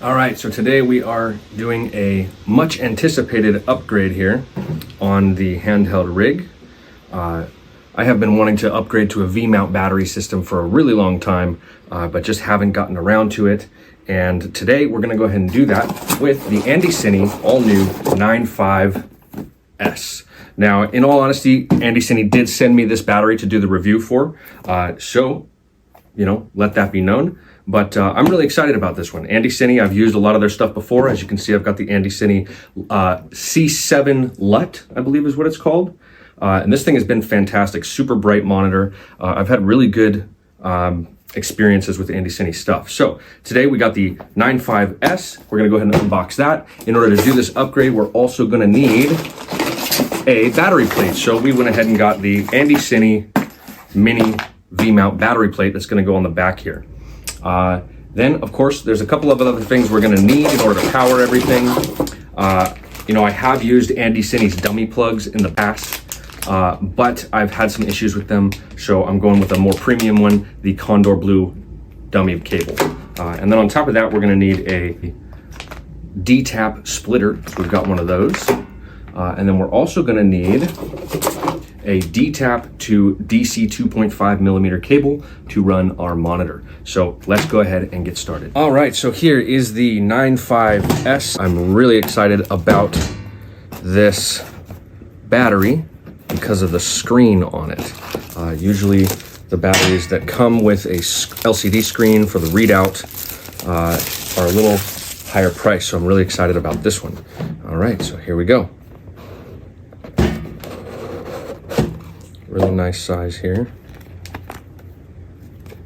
All right, so today we are doing a much anticipated upgrade here on the handheld rig. I have been wanting to upgrade to a V-mount battery system for a really long time, but just haven't gotten around to it. And today we're gonna go ahead and do that with the ANDYCINE all-new 95S. Now, in all honesty, ANDYCINE did send me this battery to do the review for, so, you know, let that be known. But I'm really excited about this one. ANDYCINE, I've used a lot of their stuff before. As you can see, I've got the ANDYCINE C7 LUT, I believe is what it's called. And this thing has been fantastic, super bright monitor. I've had really good experiences with ANDYCINE stuff. So today we got the 95S. We're gonna go ahead and unbox that. In order to do this upgrade, we're also gonna need a battery plate. So we went ahead and got the ANDYCINE mini V-mount battery plate that's gonna go on the back here. Then, of course, there's a couple of other things we're going to need in order to power everything. You know, I have used ANDYCINE's dummy plugs in the past, but I've had some issues with them, so I'm going with a more premium one, the Condor Blue dummy cable. And then on top of that, we're going to need a D-tap splitter. So we've got one of those. And then we're also going to need a D-tap to DC 2.5 millimeter cable to run our monitor. So let's go ahead and get started. All right, so here is the 95S. I'm really excited about this battery because of the screen on it. Usually the batteries that come with a LCD screen for the readout are a little higher price, so I'm really excited about this one. All right, so here we go. Really nice size here.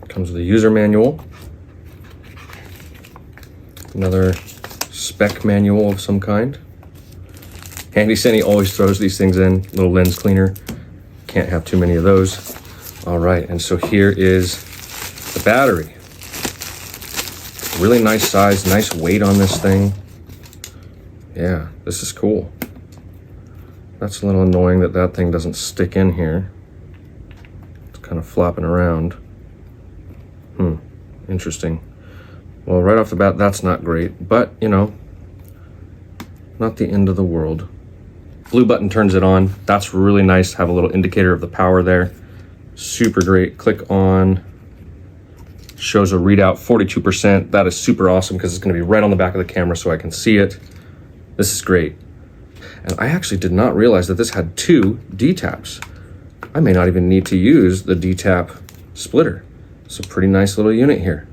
Comes with a user manual. Another spec manual of some kind. ANDYCINE always throws these things in. Little lens cleaner. Can't have too many of those. All right, and so here is the battery. Really nice size, nice weight on this thing. Yeah, this is cool. That's a little annoying that that thing doesn't stick in here. Kind of flopping around. Interesting. Well, right off the bat, that's not great, but you know, not the end of the world. Blue button turns it on. That's really nice. Have a little indicator of the power there. Super great. Click on. Shows a readout 42%. That is super awesome because it's going to be right on the back of the camera so I can see it. This is great. And I actually did not realize that this had two D-taps. I may not even need to use the D-tap splitter. It's a pretty nice little unit here.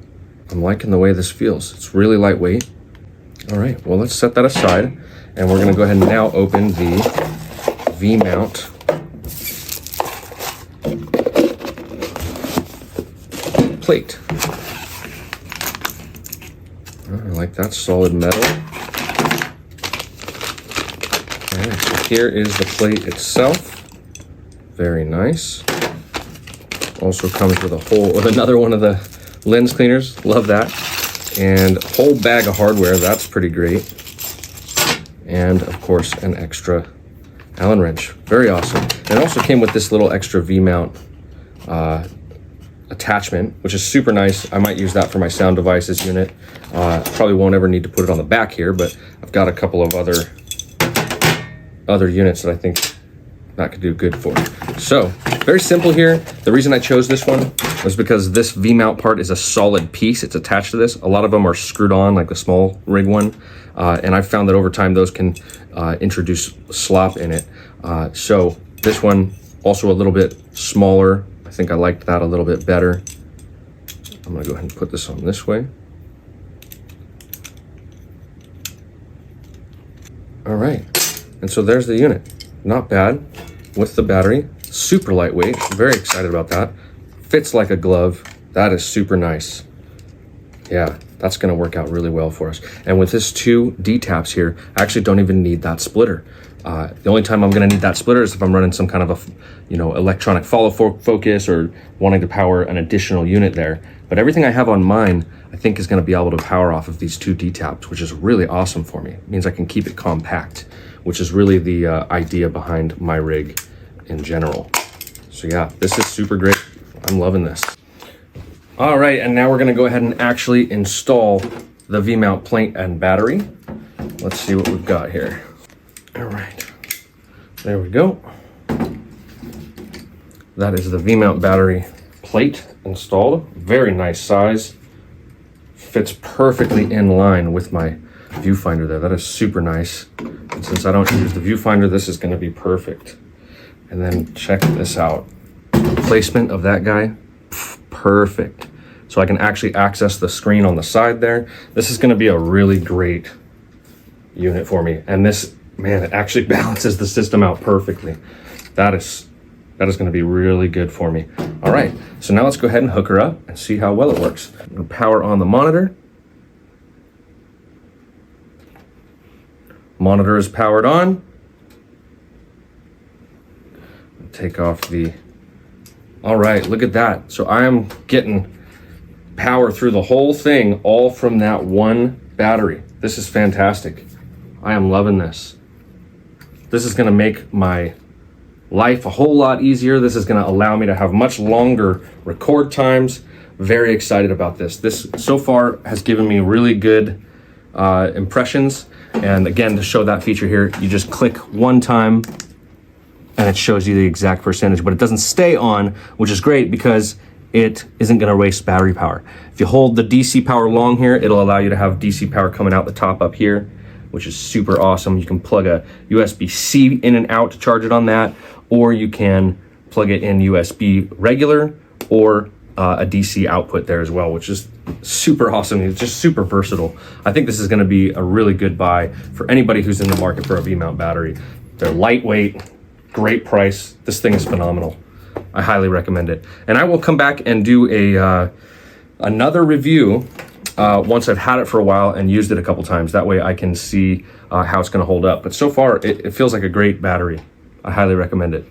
I'm liking the way this feels. It's really lightweight. All right, well, let's set that aside. And we're gonna go ahead and now open the V-mount plate. I like that solid metal. All right, so here is the plate itself. Very nice. Also comes with a with another one of the lens cleaners. Love that. And a whole bag of hardware. That's pretty great. And of course, an extra Allen wrench. Very awesome. And it also came with this little extra V-mount attachment, which is super nice. I might use that for my sound devices unit. Probably won't ever need to put it on the back here, but I've got a couple of other units that I think that could do good for. So, very simple here. The reason I chose this one was because this V-mount part is a solid piece. It's attached to this. A lot of them are screwed on, like the small rig one. And I've found that over time, those can introduce slop in it. So this one, also a little bit smaller. I think I liked that a little bit better. I'm gonna go ahead and put this on this way. All right, and so there's the unit. Not bad with the battery, super lightweight, very excited about that. Fits like a glove, that is super nice. Yeah, that's gonna work out really well for us. And with this two D-taps here, I actually don't even need that splitter. The only time I'm gonna need that splitter is if I'm running some kind of a, you know, electronic follow focus or wanting to power an additional unit there. But everything I have on mine, I think is gonna be able to power off of these two D-taps, which is really awesome for me. It means I can keep it compact, which is really the idea behind my rig in general. So yeah, this is super great. I'm loving this. All right, and now we're gonna go ahead and actually install the V-mount plate and battery. Let's see what we've got here. All right, there we go. That is the V-mount battery plate installed. Very nice size. Fits perfectly in line with my viewfinder there. That is super nice. And since I don't use the viewfinder, this is going to be perfect. And then check this out. Placement of that guy, perfect. So I can actually access the screen on the side there. This is going to be a really great unit for me. And this, man, it actually balances the system out perfectly. That is going to be really good for me. All right, so now let's go ahead and hook her up and see how well it works. I'm gonna power on the monitor. Monitor is powered on. Take off the, all right, look at that. So I am getting power through the whole thing, all from that one battery. This is fantastic. I am loving this. This is gonna make my life a whole lot easier. This is gonna allow me to have much longer record times. Very excited about this. This so far has given me really good impressions. And again, to show that feature here, you just click one time and it shows you the exact percentage, but it doesn't stay on, which is great because it isn't gonna waste battery power. If you hold the DC power long here, it'll allow you to have DC power coming out the top up here, which is super awesome. You can plug a USB-C in and out to charge it on that, or you can plug it in USB regular or a DC output there as well, which is super awesome. It's just super versatile. I think this is gonna be a really good buy for anybody who's in the market for a V-mount battery. They're lightweight, great price. This thing is phenomenal. I highly recommend it. And I will come back and do another review once I've had it for a while and used it a couple times. That way I can see how it's gonna hold up. But so far, it feels like a great battery. I highly recommend it.